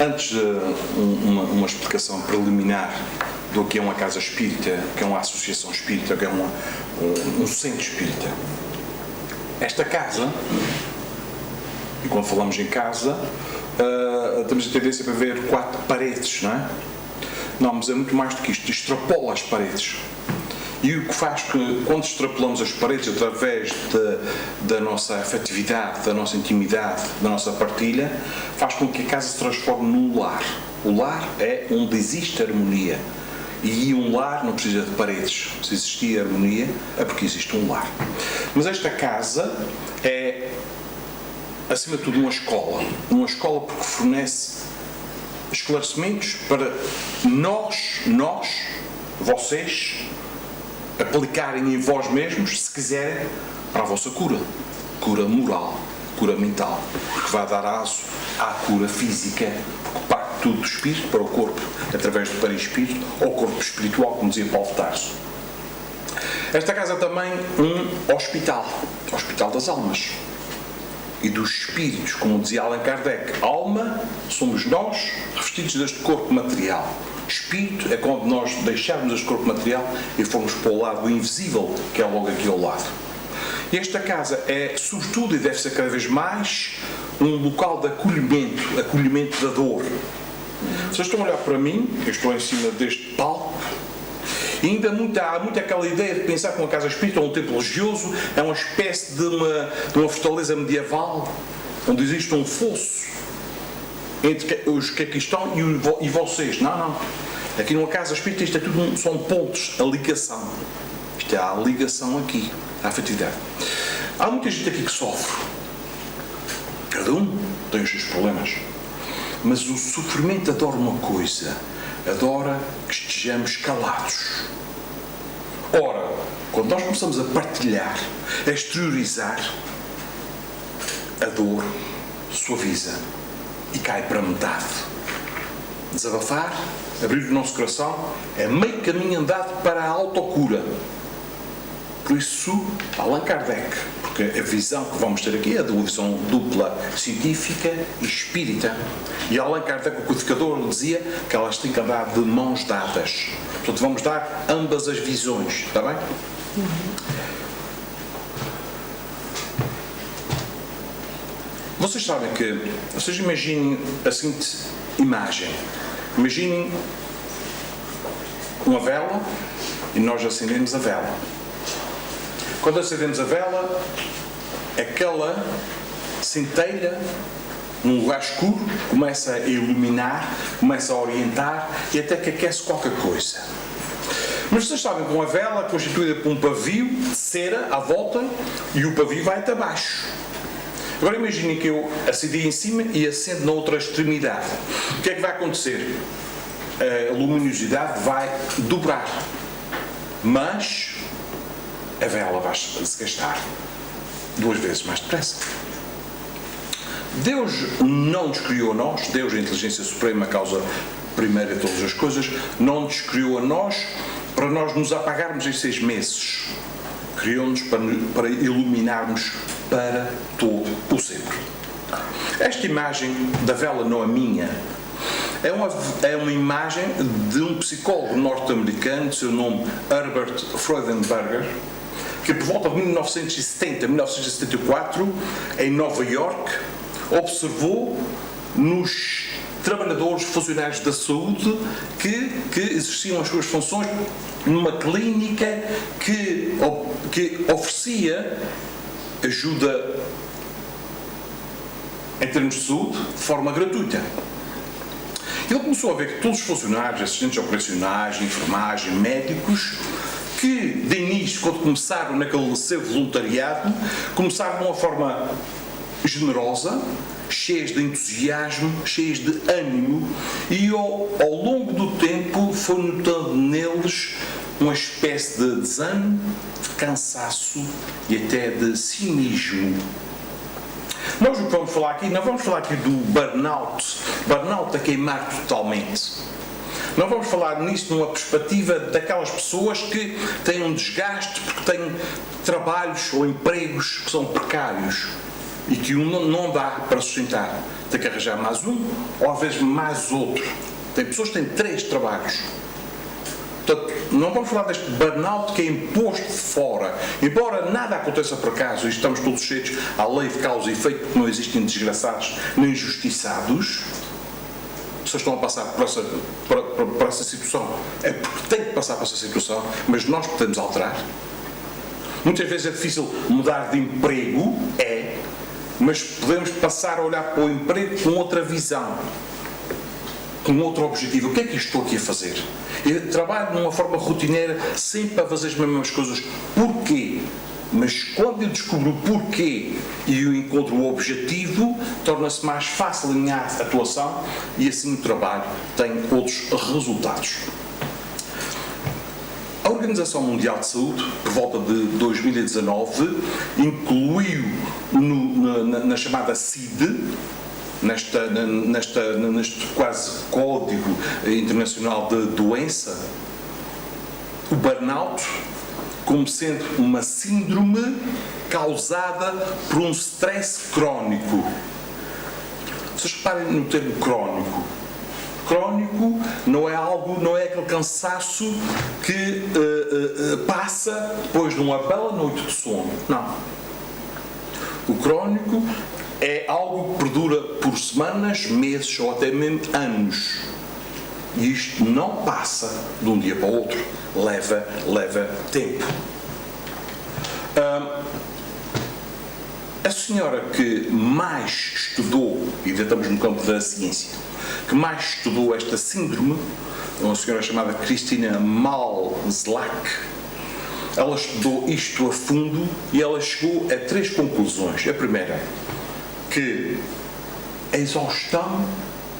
Antes de uma explicação preliminar do que é uma casa espírita, que é uma associação espírita, que é um centro espírita, esta casa, e quando falamos em casa, temos a tendência para ver 4 paredes, não é? Não, mas é muito mais do que isto, extrapola as paredes. E o que faz que, quando extrapolamos as paredes através da nossa afetividade, da nossa intimidade, da nossa partilha, faz com que a casa se transforme num lar. O lar é onde existe harmonia. E um lar não precisa de paredes. Se existir harmonia, é porque existe um lar. Mas esta casa é, acima de tudo, uma escola. Uma escola porque fornece esclarecimentos para vocês, aplicarem em vós mesmos, se quiserem, para a vossa cura moral, cura mental, que vai dar aso à cura física, porque parte tudo do espírito para o corpo, através do perispírito, ou corpo espiritual, como dizia Paulo de Tarso. Esta casa é também um hospital das almas e dos espíritos, como dizia Allan Kardec. Alma somos nós revestidos deste corpo material. Espírito é quando nós deixarmos este corpo material e formos para o lado invisível, que é logo aqui ao lado. E esta casa é, sobretudo, e deve ser cada vez mais, um local de acolhimento da dor. Vocês estão a olhar para mim, eu estou em cima deste palco, e ainda há muito aquela ideia de pensar que uma casa espírita ou um templo religioso é uma espécie de uma fortaleza medieval, onde existe um fosso entre os que aqui estão e vocês. Não. Aqui numa casa espírita isto é tudo, são pontos, a ligação. Isto é a ligação aqui, a afetividade. Há muita gente aqui que sofre. Cada um tem os seus problemas. Mas o sofrimento adora uma coisa. Adora que estejamos calados. Ora, quando nós começamos a partilhar, a exteriorizar, a dor suaviza e cai para metade. Desabafar, abrir o nosso coração, é meio caminho andado para a autocura. Por isso, Allan Kardec, porque a visão que vamos ter aqui é a visão dupla, científica e espírita. E Allan Kardec, o codificador, dizia que elas têm que andar de mãos dadas. Portanto, vamos dar ambas as visões, está bem? Vocês sabem que, vocês imaginem a seguinte imagem. Imaginem uma vela e nós acendemos a vela. Quando acendemos a vela, aquela centelha num lugar escuro começa a iluminar, começa a orientar e até que aquece qualquer coisa. Mas vocês sabem que uma vela é constituída por um pavio de cera à volta e o pavio vai até baixo. Agora imaginem que eu acendi em cima e acendo na outra extremidade. O que é que vai acontecer? A luminosidade vai dobrar, mas a vela vai se gastar 2 vezes mais depressa. Deus não nos criou a nós, Deus, a inteligência suprema, a causa primeira de todas as coisas, não nos criou a nós para nós nos apagarmos em 6 meses. Criou-nos para iluminarmos para todo o sempre. Esta imagem da vela não é minha. É uma imagem de um psicólogo norte-americano, de seu nome Herbert Freudenberger, que por volta de 1970, 1974, em Nova York, observou nos trabalhadores funcionários da saúde que exerciam as suas funções numa clínica que oferecia ajuda em termos de saúde de forma gratuita. Ele começou a ver que todos os funcionários, assistentes operacionais, enfermagem, médicos, que de início, quando começaram naquele seu voluntariado, começaram de uma forma generosa, cheios de entusiasmo, cheios de ânimo, e ao longo do tempo foi notando neles uma espécie de desânimo, de cansaço e até de cinismo. Nós o que vamos falar aqui, não vamos falar aqui do burnout a queimar totalmente. Não vamos falar nisso numa perspectiva daquelas pessoas que têm um desgaste porque têm trabalhos ou empregos que são precários. e que um não dá para sustentar. Tem que arranjar mais um, ou às vezes mais outro. Tem pessoas que têm 3 trabalhos. Portanto, não vamos falar deste burnout que é imposto de fora. Embora nada aconteça por acaso e estamos todos sujeitos à lei de causa e efeito, porque não existem desgraçados nem injustiçados, as pessoas estão a passar por essa situação. É porque têm que passar por essa situação, mas nós podemos alterar. Muitas vezes é difícil mudar de emprego, mas podemos passar a olhar para o emprego com outra visão, com outro objetivo. O que é que eu estou aqui a fazer? Eu trabalho de uma forma rotineira, sempre a fazer as mesmas coisas. Porquê? Mas quando eu descubro o porquê e eu encontro o objetivo, torna-se mais fácil a minha atuação e assim o trabalho tem outros resultados. A Organização Mundial de Saúde, por volta de 2019, incluiu na chamada CID, neste quase Código Internacional de Doença, o burnout como sendo uma síndrome causada por um stress crónico. Vocês reparem no termo crónico. Crónico não é aquele cansaço que passa depois de uma bela noite de sono. Não. O crónico é algo que perdura por semanas, meses ou até mesmo anos. E isto não passa de um dia para o outro. Leva tempo. A senhora que mais estudou, e ainda estamos no campo da ciência, que mais estudou esta síndrome, é uma senhora chamada Christina Malzlak. Ela estudou isto a fundo e ela chegou a 3 conclusões. A primeira, que a exaustão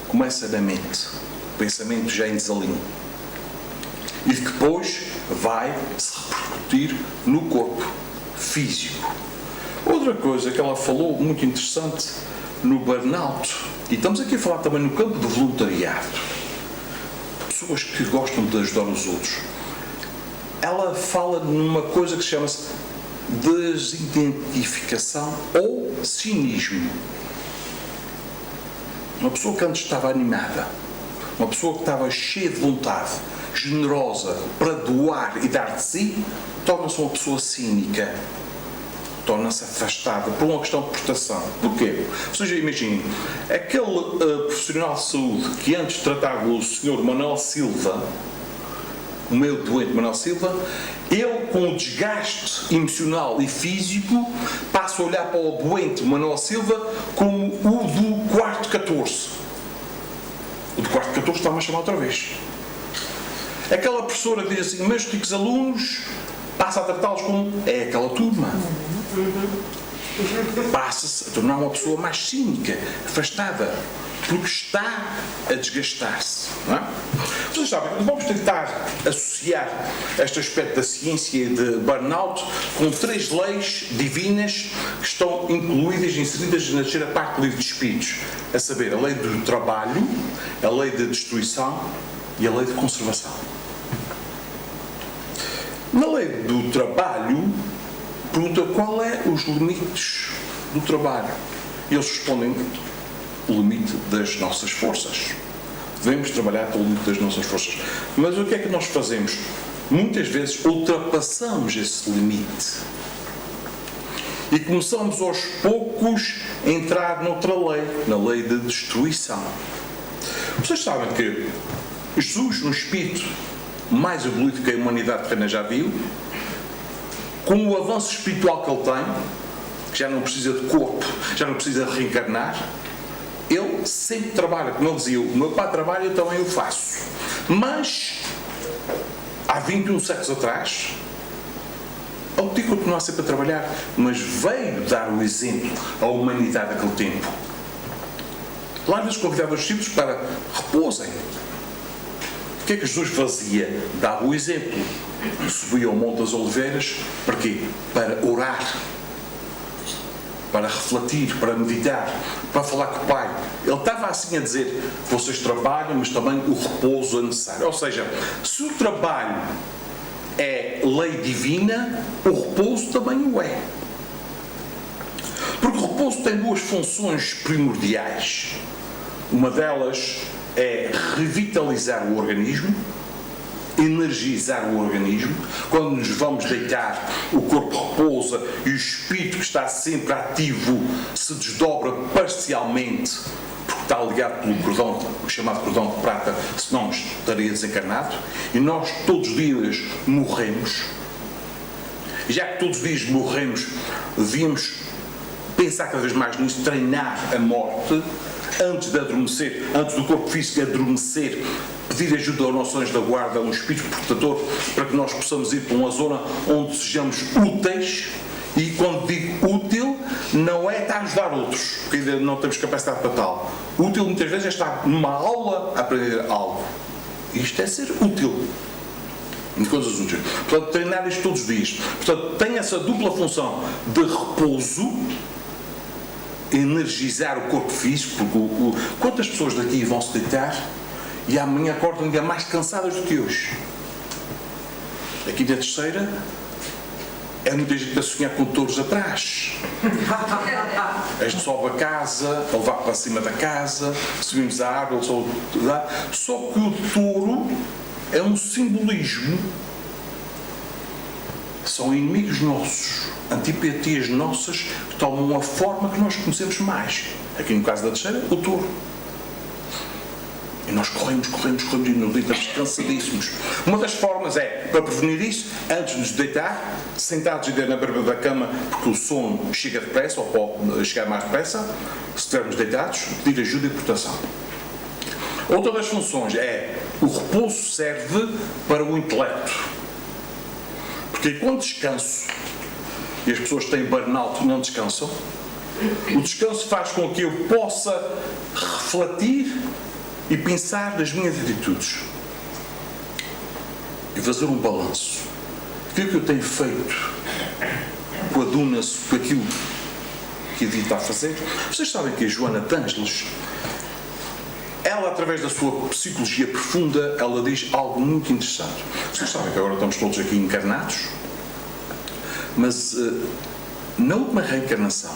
começa na mente, o pensamento já em desalinho, e que depois vai se repercutir no corpo físico. Outra coisa que ela falou, muito interessante, no burnout, e estamos aqui a falar também no campo do voluntariado, pessoas que gostam de ajudar os outros, ela fala numa coisa que chama-se desidentificação ou cinismo. Uma pessoa que antes estava animada, uma pessoa que estava cheia de vontade, generosa para doar e dar de si, torna-se uma pessoa cínica, torna-se afastada por uma questão de proteção. Porquê? Ou seja, imaginem, aquele profissional de saúde que antes tratava o Sr. Manuel Silva, o meu doente Manuel Silva, ele, com o desgaste emocional e físico, passa a olhar para o doente Manuel Silva como o do quarto 14. O do quarto 14 está-me a chamar outra vez. Aquela professora que diz assim, meus ricos alunos, passa a tratá-los como é aquela turma. Passa-se a tornar uma pessoa mais cínica, afastada, porque está a desgastar-se. Não é? Vocês sabem, vamos tentar associar este aspecto da ciência e de burnout com 3 leis divinas que estão incluídas, inseridas na terceira parte do livro de Espíritos, a saber, a lei do trabalho, a lei da destruição e a lei de conservação. Na lei do trabalho, pergunta qual é os limites do trabalho. E eles respondem, o limite das nossas forças. Devemos trabalhar pelo limite das nossas forças. Mas o que é que nós fazemos? Muitas vezes ultrapassamos esse limite. E começamos aos poucos a entrar noutra lei, na lei de destruição. Vocês sabem que Jesus, no espírito mais evoluído que a humanidade terrena já viu, com o avanço espiritual que ele tem, que já não precisa de corpo, já não precisa de reencarnar, ele sempre trabalha, como ele dizia, o meu pai trabalha, então eu faço. Mas, há 21 séculos atrás, ele podia continuar sempre a trabalhar, mas veio dar o exemplo à humanidade daquele tempo. Lá vezes convidava os discípulos para repousem. O que é que Jesus fazia? Dava o exemplo. Subia ao Monte das Oliveiras, para quê? Para orar, para refletir, para meditar, para falar com o Pai. Ele estava assim a dizer, vocês trabalham, mas também o repouso é necessário. Ou seja, se o trabalho é lei divina, o repouso também o é. Porque o repouso tem duas funções primordiais. Uma delas é revitalizar o organismo, energizar o organismo. Quando nos vamos deitar, o corpo repousa e o espírito, que está sempre ativo, se desdobra parcialmente, porque está ligado pelo cordão, o chamado cordão de prata, senão estaria desencarnado. E nós todos os dias morremos. E já que todos os dias morremos, devíamos pensar cada vez mais nisso, treinar a morte antes de adormecer, antes do corpo físico adormecer, pedir ajuda aos nossos anjos da guarda, um espírito protetor, para que nós possamos ir para uma zona onde sejamos úteis. E quando digo útil, não é estar a ajudar outros, porque ainda não temos capacidade para tal. Útil muitas vezes é estar numa aula a aprender algo. Isto é ser útil. Em coisas úteis. Portanto, treinar isto todos os dias. Portanto, tem essa dupla função de repouso, energizar o corpo físico, porque quantas pessoas daqui vão se deitar e amanhã acordam ainda mais cansadas do que hoje? Aqui na terceira é muita gente a sonhar com touros atrás. A gente sobe a casa, a levar para cima da casa, subimos a árvore, só que o touro é um simbolismo. São inimigos nossos, antipatias nossas, que tomam a forma que nós conhecemos mais. Aqui no caso da terceira, o touro. E nós corremos e nos deitamos cansadíssimos. Uma das formas é, para prevenir isso, antes de nos deitar, sentados e na beira da cama, porque o sono chega depressa, ou pode chegar mais depressa, se estivermos deitados, pedir ajuda e proteção. Outra das funções é, o repouso serve para o intelecto. Porque quando descanso, e as pessoas que têm burnout não descansam, o descanso faz com que eu possa refletir e pensar nas minhas atitudes. E fazer um balanço. Aquilo que eu tenho feito com a Dunas, com aquilo que a Edith está a fazer. Vocês sabem que a Joana de Ângeles, ela, através da sua psicologia profunda, ela diz algo muito interessante. Vocês sabem que agora estamos todos aqui encarnados, mas na última reencarnação,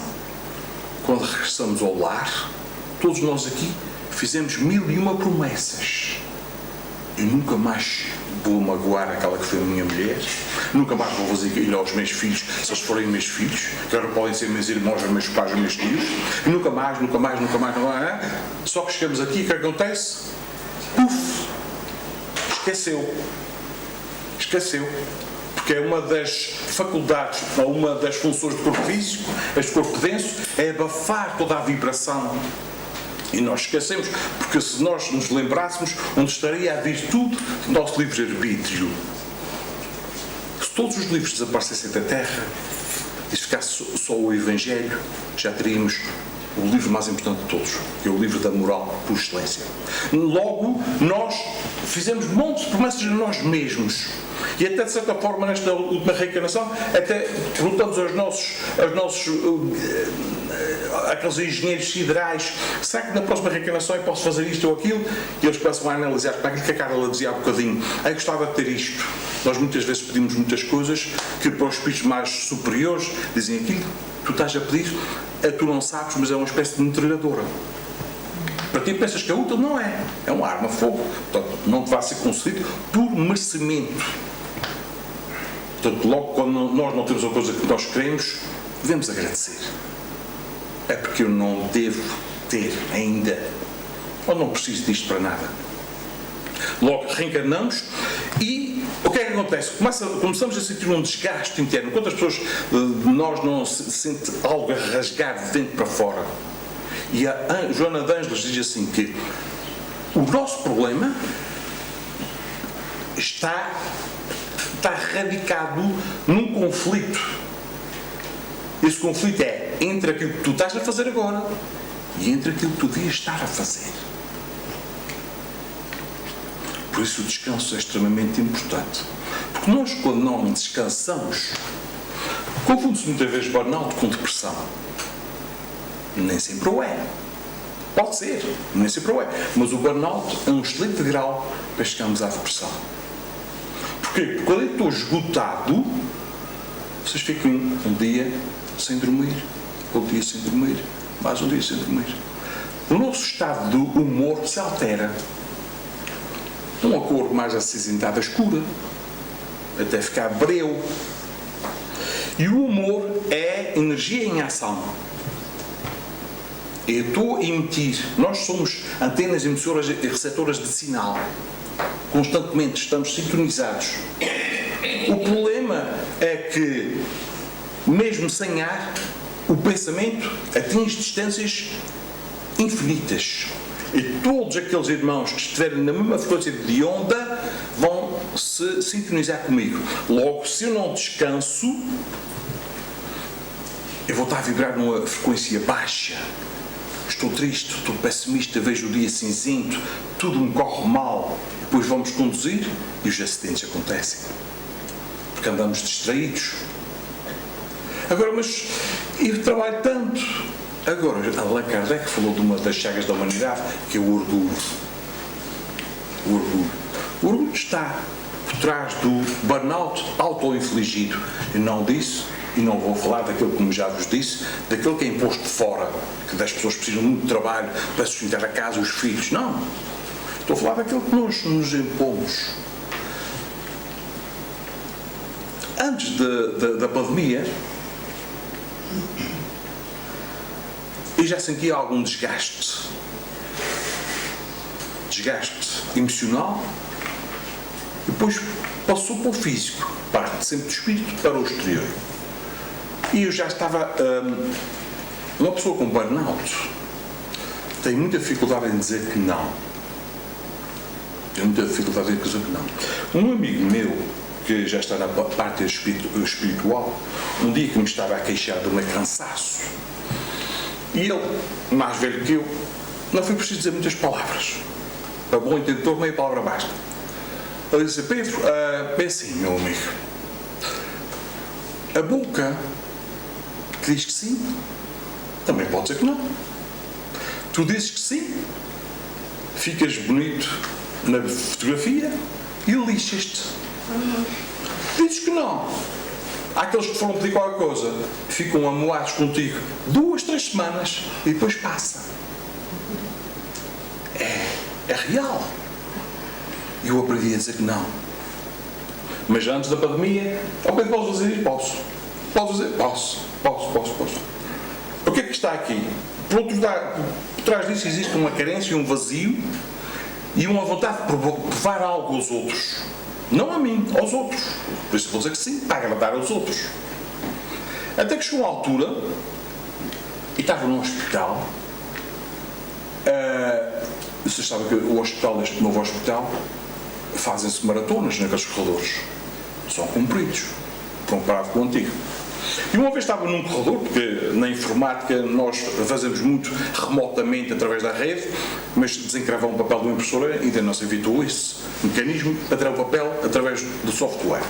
quando regressamos ao lar, todos nós aqui fizemos 1001 promessas. Eu nunca mais vou magoar aquela que foi a minha mulher, nunca mais vou fazer aquilo aos meus filhos, se eles forem meus filhos, que agora podem ser meus irmãos, meus pais, meus tios, e nunca mais. Só que chegamos aqui, o que acontece? Puf! Esqueceu. Porque é uma das faculdades, ou uma das funções do corpo físico, este corpo denso, é abafar toda a vibração. E nós esquecemos, porque se nós nos lembrássemos, onde estaria a virtude do nosso livre-arbítrio? Se todos os livros desaparecessem da Terra e se ficasse só o Evangelho, já teríamos o livro mais importante de todos, que é o livro da moral por excelência. Logo, nós fizemos montes de promessas a nós mesmos. E até de certa forma, nesta última reencarnação, até perguntamos aos nossos aqueles engenheiros siderais, será que na próxima reencarnação eu posso fazer isto ou aquilo? E eles começam a analisar para aquilo que a Carla dizia há bocadinho. Eu gostava de ter isto. Nós muitas vezes pedimos muitas coisas que para os espíritos mais superiores dizem aquilo que tu estás a pedir, tu não sabes, mas é uma espécie de metralhadora. Para ti pensas que é útil? Não é. É uma arma de fogo. Portanto, não te vai ser concedido por merecimento. Portanto, logo quando nós não temos a coisa que nós queremos, devemos agradecer. É porque eu não devo ter ainda, ou não preciso disto para nada. Logo reencarnamos e o que é que acontece? Começamos a sentir um desgaste interno. Quantas pessoas de nós não se sente algo a rasgar de dentro para fora? E a Joana de Ângeles diz assim que o nosso problema está radicado num conflito. Esse conflito é entre aquilo que tu estás a fazer agora e entre aquilo que tu devias estar a fazer. Por isso o descanso é extremamente importante. Porque nós, quando não descansamos, confunde-se muitas vezes burnout com depressão. Nem sempre o é. Pode ser, nem sempre o é. Mas o burnout é um excelente grau para chegarmos à depressão. Porquê? Porque quando eu estou esgotado, vocês ficam um dia sem dormir, outro dia sem dormir, mais um dia sem dormir. O nosso estado de humor se altera. Uma cor mais acinzentada escura, até ficar breu. E o humor é energia em ação. Eu estou a emitir, nós somos antenas emissoras e receptoras de sinal. Constantemente estamos sintonizados. O problema é que, mesmo sem ar, o pensamento atinge distâncias infinitas. E todos aqueles irmãos que estiverem na mesma frequência de onda vão se sintonizar comigo. Logo, se eu não descanso, eu vou estar a vibrar numa frequência baixa. Estou triste, estou pessimista, vejo o dia cinzento, tudo me corre mal. Depois vamos conduzir e os acidentes acontecem. Porque andamos distraídos. Agora, mas eu trabalho tanto. Agora, Allan Kardec falou de uma das chagas da humanidade, que é o orgulho. O orgulho. O orgulho está por trás do burnout auto-infligido. Eu não disse, e não vou falar daquilo como já vos disse, daquilo que é imposto de fora, que das pessoas precisam muito de trabalho para sustentar a casa, os filhos. Não. Estou a falar daquilo que nós nos impomos. Antes da pandemia, eu já sentia algum desgaste emocional, e depois passou para o físico, parte sempre do espírito para o exterior. E eu já estava, uma pessoa com burnout tem muita dificuldade em dizer que não. Tem muita dificuldade em dizer que não. Um amigo meu, que já está na parte espiritual, um dia que me estava a queixar de um cansaço, e ele, mais velho que eu, não foi preciso dizer muitas palavras. Para bom entendedor, meia palavra basta. Ele disse: Pedro, pense assim, meu amigo. A boca que diz que sim, também pode dizer que não. Tu dizes que sim, ficas bonito na fotografia e lixas-te. Dizes que não. Há aqueles que foram pedir qualquer coisa, ficam amoados contigo 2, 3 semanas e depois passa. É real. Eu aprendi a dizer que não. Mas antes da pandemia, ok, posso fazer isso? Posso. Posso dizer? Posso. O que é que está aqui? Por trás disso existe uma carência, um vazio e uma vontade de provar algo aos outros. Não a mim, aos outros. Por isso vou dizer que sim, para agradar aos outros. Até que chegou uma altura, e estava num hospital. Vocês sabem que o hospital, este novo hospital, fazem-se maratonas naqueles corredores. São compridos, comparado com o antigo. E uma vez estava num corredor, porque na informática nós fazemos muito remotamente através da rede, mas desencravar um papel de uma impressora ainda não se evitou esse mecanismo para tirar o papel através do software.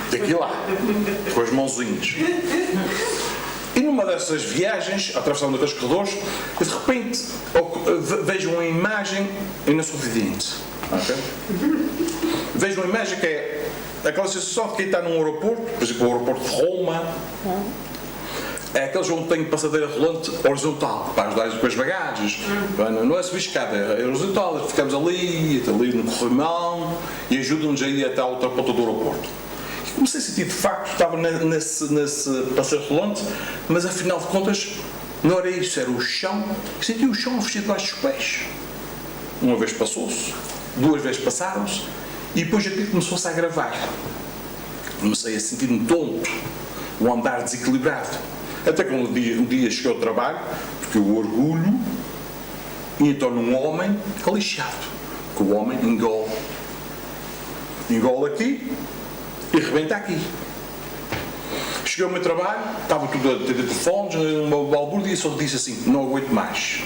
Daqui lá, com as mãozinhas. E numa dessas viagens, atravessando aqueles corredores, de repente vejo uma imagem e não sou vidente. Okay? Vejo uma imagem que é aquela sensação de quem está num aeroporto, por exemplo, o aeroporto de Roma, é aqueles onde tem passadeira rolante horizontal, para ajudar com as bagagens, não é subir escada, é horizontal, ficamos ali no corrimão e ajudam-nos a ir até a outra ponta do aeroporto. E comecei a sentir, de facto, estava nesse passadeira rolante, mas afinal de contas não era isso, era o chão, e senti o chão a fugir debaixo dos pés. Uma vez passou-se, 2 vezes passaram-se, e depois aquilo começou-se a agravar. Comecei a sentir-me tonto, um andar desequilibrado. Até que um dia cheguei ao trabalho, porque o orgulho entra num homem lixado. Que o homem engole aqui e rebenta aqui. Cheguei ao meu trabalho, estava tudo a ter telefones, uma balbúrdia, e só disse assim: não aguento mais.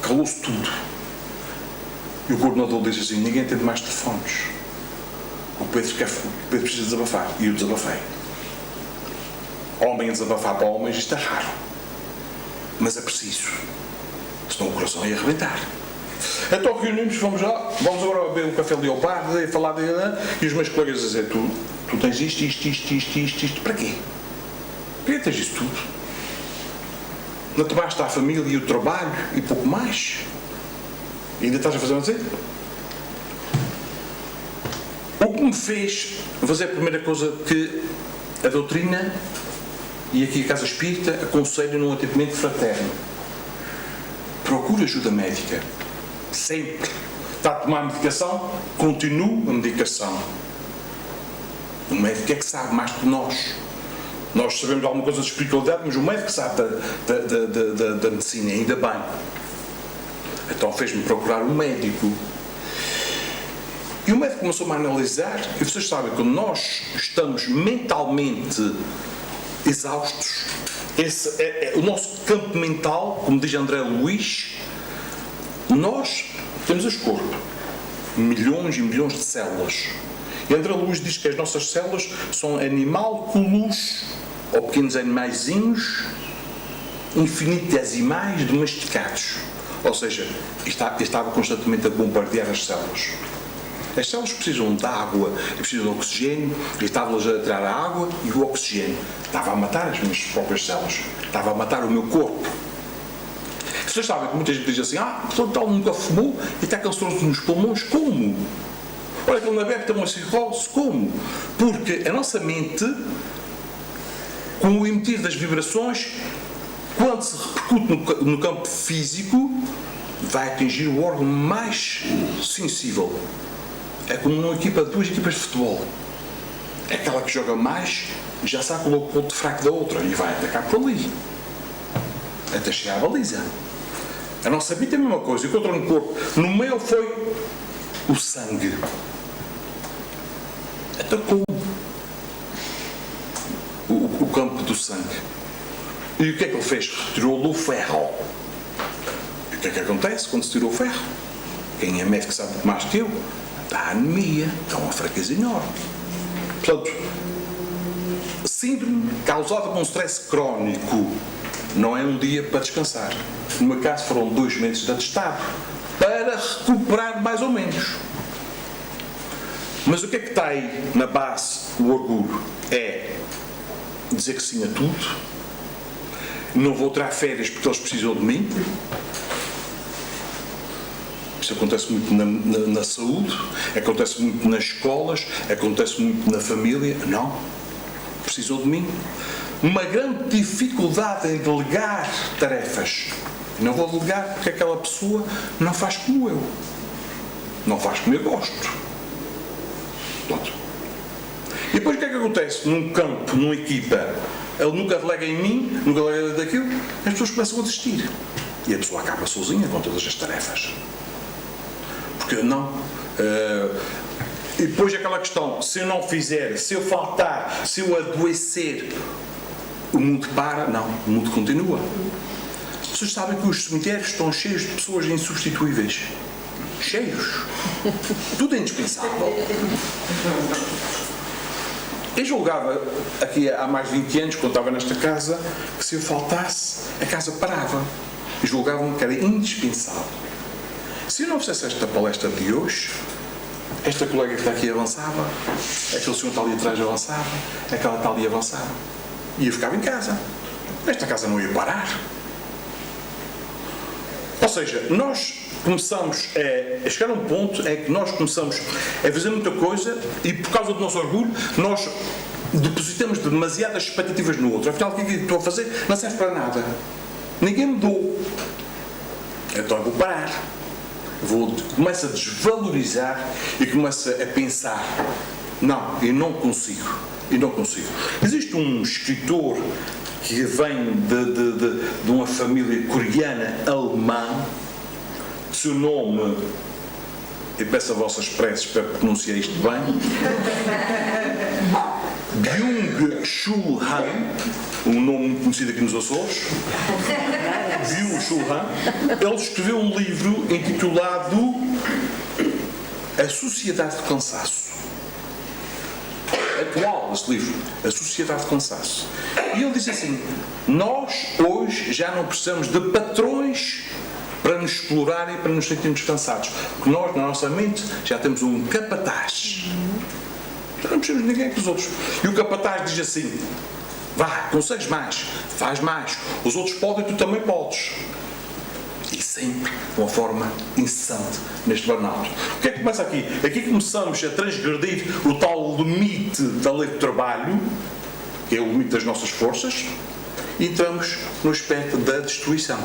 Calou-se tudo. E o coordenador disse assim: ninguém tem mais telefones. O Pedro precisa desabafar. E eu desabafei. Homem a desabafar para homens, isto é raro. Mas é preciso. Senão o coração ia arrebentar. Então reunimos, vamos agora beber um café ali ao bar, e falar dele, e os meus colegas a dizer: tu tens isto, para quê? Para que tens isso tudo? Não te basta a família e o trabalho e pouco mais? E ainda estás a fazer assim? O que me fez fazer a primeira coisa que a doutrina e aqui a Casa Espírita aconselham num atendimento fraterno: procura ajuda médica. Sempre. Está a tomar medicação? Continue a medicação. O médico é que sabe mais do que nós. Nós sabemos alguma coisa de espiritualidade, mas o médico sabe da medicina, ainda bem. Então fez-me procurar um médico. E o médico começou-me a analisar, e vocês sabem que quando nós estamos mentalmente exaustos, esse é o nosso campo mental, como diz André Luiz, nós temos este corpo, milhões e milhões de células. E André Luiz diz que as nossas células são animálculos, ou pequenos animaizinhos, infinitesimais domesticados. Ou seja, estava constantemente a bombardear as células. As células precisam de água, precisam de oxigênio, e estava-las a tirar a água e o oxigênio. Estava a matar as minhas próprias células, estava a matar o meu corpo. Vocês sabem que muita gente diz assim: pessoa tal nunca fumou e está canceroso nos pulmões. Como? Olha que ele não bebe, tem uma cirrose. Como? Porque a nossa mente, com o emitir das vibrações, quando se repercute no campo físico, vai atingir o órgão mais sensível. É como duas equipas de futebol. É aquela que joga mais, já sabe qual é o ponto fraco da outra e vai atacar por ali, até chegar à baliza. A nossa vida é a mesma coisa, encontrou no corpo. No meu foi o sangue. Atacou o campo do sangue. E o que é que ele fez? Retirou-lhe o ferro. E o que é que acontece quando se tirou o ferro? Quem é médico sabe mais que eu. Dá anemia, dá uma fraqueza enorme. Portanto, síndrome causada por um stress crónico não é um dia para descansar. No meu caso foram 2 meses de atestado para recuperar mais ou menos. Mas o que é que está aí na base? O orgulho é dizer que sim a tudo. Não vou tirar férias porque eles precisam de mim. Isso acontece muito na saúde, acontece muito nas escolas, acontece muito na família. Não, precisam de mim. Uma grande dificuldade em delegar tarefas. Não vou delegar porque aquela pessoa não faz como eu. Não faz como eu gosto. Pronto. E depois o que é que acontece? Num campo, numa equipa, ele nunca delega em mim, nunca delega daquilo, as pessoas começam a desistir. E a pessoa acaba sozinha com todas as tarefas. Porque não. E depois aquela questão: se eu não fizer, se eu faltar, se eu adoecer, o mundo para? Não, o mundo continua. Vocês sabem que os cemitérios estão cheios de pessoas insubstituíveis. Cheios. Tudo é indispensável. Eu julgava, aqui há mais de 20 anos, quando estava nesta casa, que se eu faltasse, a casa parava. E julgavam que era indispensável. Se eu não fizesse esta palestra de hoje, esta colega que está aqui avançava, aquele senhor que está ali atrás avançava, aquela que está ali avançava. E eu ficava em casa. Esta casa não ia parar. Ou seja, nós começamos a chegar a um ponto em que nós começamos a fazer muita coisa e por causa do nosso orgulho, nós depositamos demasiadas expectativas no outro. Afinal, o que é que estou a fazer? Não serve para nada. Ninguém mudou. Então eu vou parar. Começo a desvalorizar e começo a pensar: não, eu não consigo. Existe um escritor que vem de uma família coreana alemã, seu nome, eu peço a vossas preces para pronunciar isto bem, Byung-Chul Han, um nome muito conhecido aqui nos Açores. Byung-Chul Han, ele escreveu um livro intitulado A Sociedade de Cansaço. Atual, esse livro, A Sociedade de Cansaço. E ele diz assim: nós hoje já não precisamos de patrões para nos explorar e para nos sentirmos cansados, porque nós, na nossa mente, já temos um capataz. Já não precisamos de ninguém que os outros. E o capataz diz assim: Vai, consegues mais, faz mais. Os outros podem, tu também podes. E sempre de uma forma incessante neste burnout. O que é que começa aqui? Aqui começamos a transgredir o tal limite da lei do trabalho, que é o limite das nossas forças, e entramos no aspecto da destruição.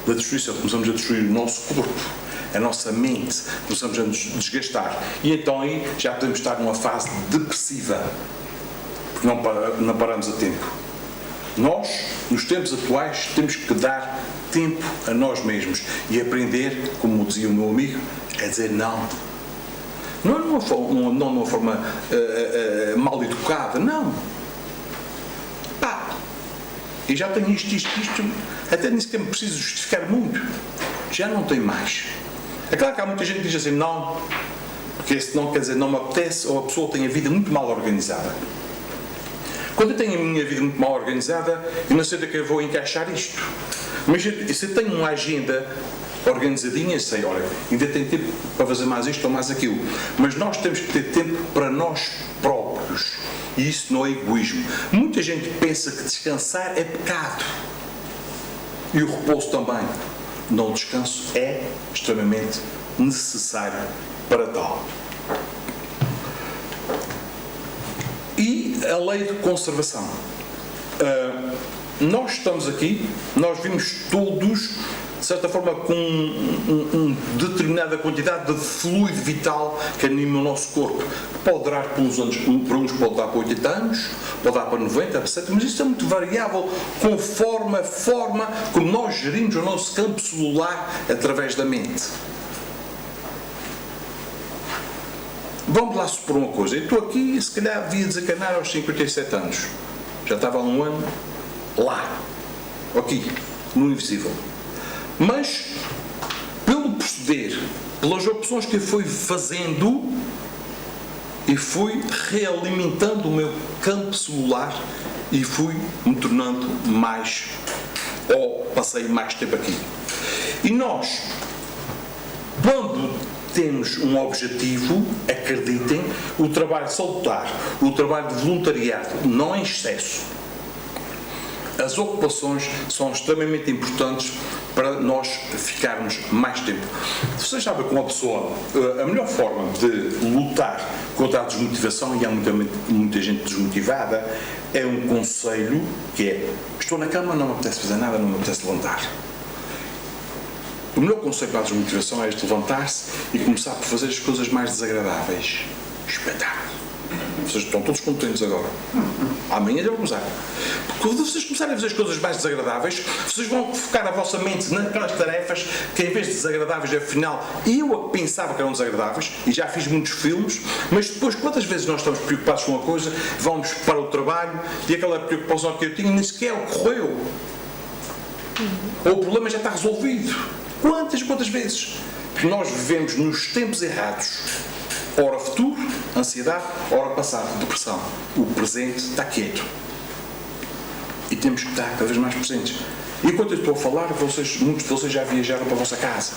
Da destruição. Começamos a destruir o nosso corpo, a nossa mente, começamos a nos desgastar. E então aí já podemos estar numa fase depressiva, porque não paramos a tempo. Nós, nos tempos atuais, temos que dar tempo a nós mesmos e aprender, como dizia o meu amigo, a dizer não. Não de uma forma mal educada, não. Pá, eu já tenho isto, até nem sequer me preciso justificar muito. Já não tenho mais. É claro que há muita gente que diz assim, não, porque esse não quer dizer não me apetece, ou a pessoa tem a vida muito mal organizada. Quando eu tenho a minha vida muito mal organizada, eu não sei onde é que eu vou encaixar isto. Mas se eu tenho uma agenda organizadinha, sei, olha, ainda tenho tempo para fazer mais isto ou mais aquilo. Mas nós temos que ter tempo para nós próprios. E isso não é egoísmo. Muita gente pensa que descansar é pecado. E o repouso também. Não, o descanso é extremamente necessário para tal. E a lei de conservação. Nós estamos aqui, nós vimos todos, de certa forma, com uma determinada quantidade de fluido vital que anima o nosso corpo. Pode durar por uns anos, para uns pode dar para 80 anos, pode dar para 90, para 70, mas isto é muito variável conforme a forma como nós gerimos o nosso campo celular através da mente. Vamos lá supor uma coisa. Eu estou aqui, se calhar devia desencarnar aos 57 anos. Já estava há um ano lá, aqui, no invisível. Mas, pelo proceder, pelas opções que eu fui fazendo, e fui realimentando o meu campo celular e fui me tornando mais, ou passei mais tempo aqui. E nós, quando temos um objetivo, acreditem, o trabalho salutar, o trabalho de voluntariado, não em excesso. As ocupações são extremamente importantes para nós ficarmos mais tempo. Vocês sabem que uma pessoa, a melhor forma de lutar contra a desmotivação, e há muita gente desmotivada, é um conselho que é: estou na cama, não me apetece fazer nada, não me apetece levantar. O melhor conselho para a desmotivação é este: levantar-se e começar por fazer as coisas mais desagradáveis. Espetáculo. Vocês estão todos contentes agora. Amanhã já vou começar. Porque quando vocês começarem a fazer as coisas mais desagradáveis, vocês vão focar a vossa mente naquelas tarefas que, em vez de desagradáveis, afinal, eu pensava que eram desagradáveis, e já fiz muitos filmes, mas depois, quantas vezes nós estamos preocupados com uma coisa, vamos para o trabalho, e aquela preocupação que eu tinha nem sequer ocorreu. Ou o problema já está resolvido. Quantas vezes? Porque nós vivemos nos tempos errados. Ora futuro, ansiedade, ora passado, depressão. O presente está quieto. E temos que estar cada vez mais presentes. E enquanto eu estou a falar, muitos de vocês já viajaram para a vossa casa.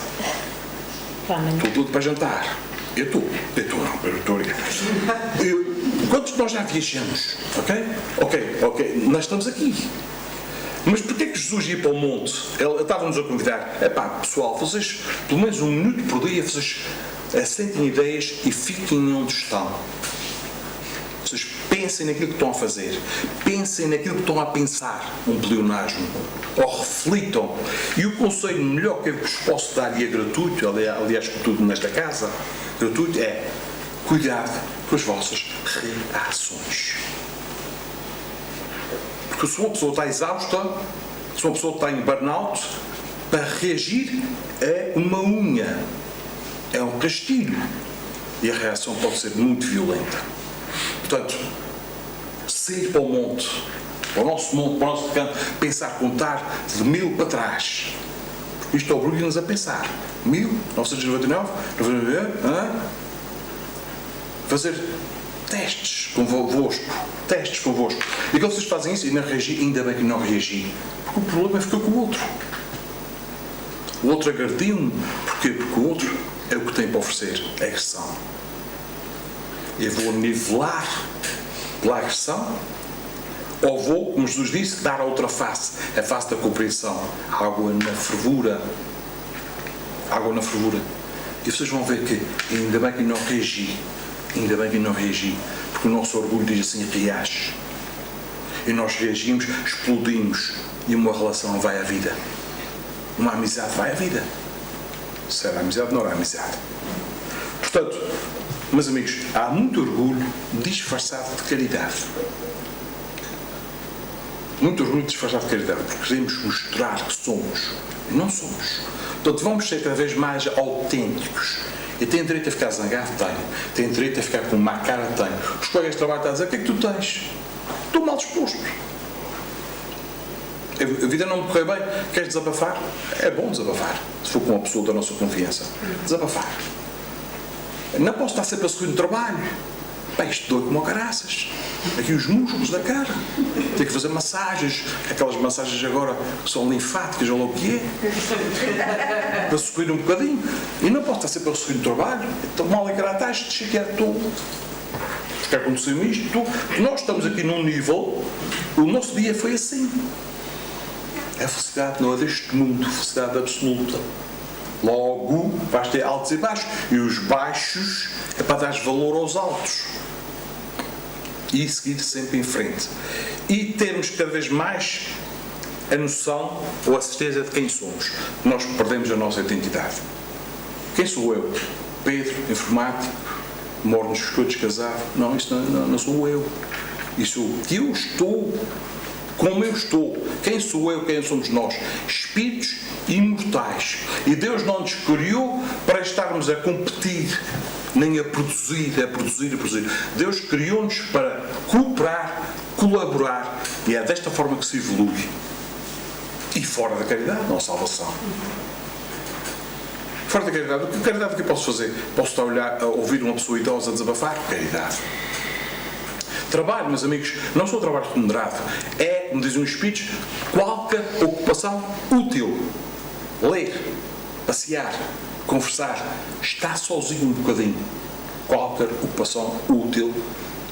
Estou tudo para jantar. Eu estou Quantos de nós já viajamos? Ok, nós estamos aqui. Mas porquê que Jesus ia para o monte? Ele estava-nos a convidar: pessoal, vocês, pelo menos 1 minuto por dia, vocês assentem ideias e fiquem onde estão. Vocês pensem naquilo que estão a fazer, pensem naquilo que estão a pensar, um pleonasmo, ou reflitam. E o conselho melhor que eu vos posso dar, e é gratuito, aliás, tudo nesta casa, gratuito, é: cuidado com as vossas reações. Porque se uma pessoa está exausta, se uma pessoa está em burnout, para reagir é uma unha, é um castilho, e a reação pode ser muito violenta. Portanto, sair para o monte, para o nosso monte, para o nosso canto, pensar, contar de 1000 para trás. Isto obriga-nos a pensar. 1999, fazer testes convosco. E quando vocês fazem isso e não reagir, ainda bem que não reagi. Porque o problema é ficar com o outro. O outro agrediu-me. Porquê? Porque o outro é o que tem para oferecer, a agressão. Eu vou nivelar pela agressão Ou vou, como Jesus disse, dar a outra face, a face da compreensão. Água na fervura. Água na fervura. E vocês vão ver que ainda bem que não reagi. Ainda bem que não reagi. Porque o nosso orgulho diz assim, reage. E nós reagimos, explodimos. E uma relação vai à vida. Uma amizade vai à vida. Se era amizade, não era amizade. Portanto, meus amigos, há muito orgulho disfarçado de caridade. Muito orgulho disfarçado de caridade, porque queremos mostrar que somos. E não somos. Portanto, vamos ser cada vez mais autênticos. Eu tenho direito a ficar zangado? Tenho. Tenho direito a ficar com uma cara? Tenho. Os colegas de trabalho estão a dizer, o que é que tu tens? Estou mal disposto. A vida não me correu bem. Queres desabafar? É bom desabafar. Se for com uma pessoa da nossa confiança. Desabafar. Não posso estar sempre a sorrir no trabalho. Pá, isto dói como caraças. Aqui os músculos da cara. Tenho que fazer massagens. Aquelas massagens agora que são linfáticas, ou lá o que é. Para sorrir um bocadinho. E não posso estar sempre a sorrir no trabalho. Estou mal encaratado, chequear tudo. Porque aconteceu isto. Nós estamos aqui num nível. O nosso dia foi assim. A felicidade não é deste mundo. A felicidade absoluta. Logo, vais ter altos e baixos. E os baixos é para dar valor aos altos. E seguir sempre em frente. E termos cada vez mais a noção ou a certeza de quem somos. Nós perdemos a nossa identidade. Quem sou eu? Pedro, informático, moro nos escudos, casado. Não, isso não sou eu. Isso que eu estou. Como eu estou. Quem sou eu? Quem somos nós? Espíritos imortais. E Deus não nos criou para estarmos a competir, nem a produzir. Deus criou-nos para cooperar, colaborar. E é desta forma que se evolui. E fora da caridade, não há salvação. Fora da caridade, que caridade que eu posso fazer? Posso estar a ouvir uma pessoa idosa a desabafar? Caridade. Trabalho, meus amigos, não só trabalho remunerado, é, como dizem os espíritos, qualquer ocupação útil. Ler, passear, conversar, estar sozinho um bocadinho. Qualquer ocupação útil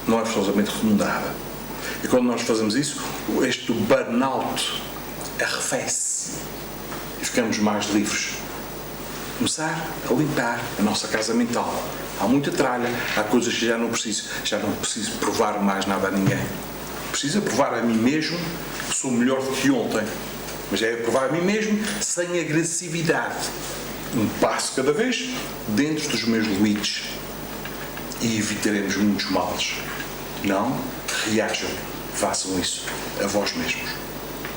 não é forçosamente remunerada. E quando nós fazemos isso, este burnout arrefece e ficamos mais livres. Começar a limpar a nossa casa mental. Há muita tralha, há coisas que já não preciso provar mais nada a ninguém. Preciso provar a mim mesmo que sou melhor do que ontem. Mas é provar a mim mesmo sem agressividade. Um passo cada vez dentro dos meus limites. E evitaremos muitos males. Não reajam. Façam isso a vós mesmos.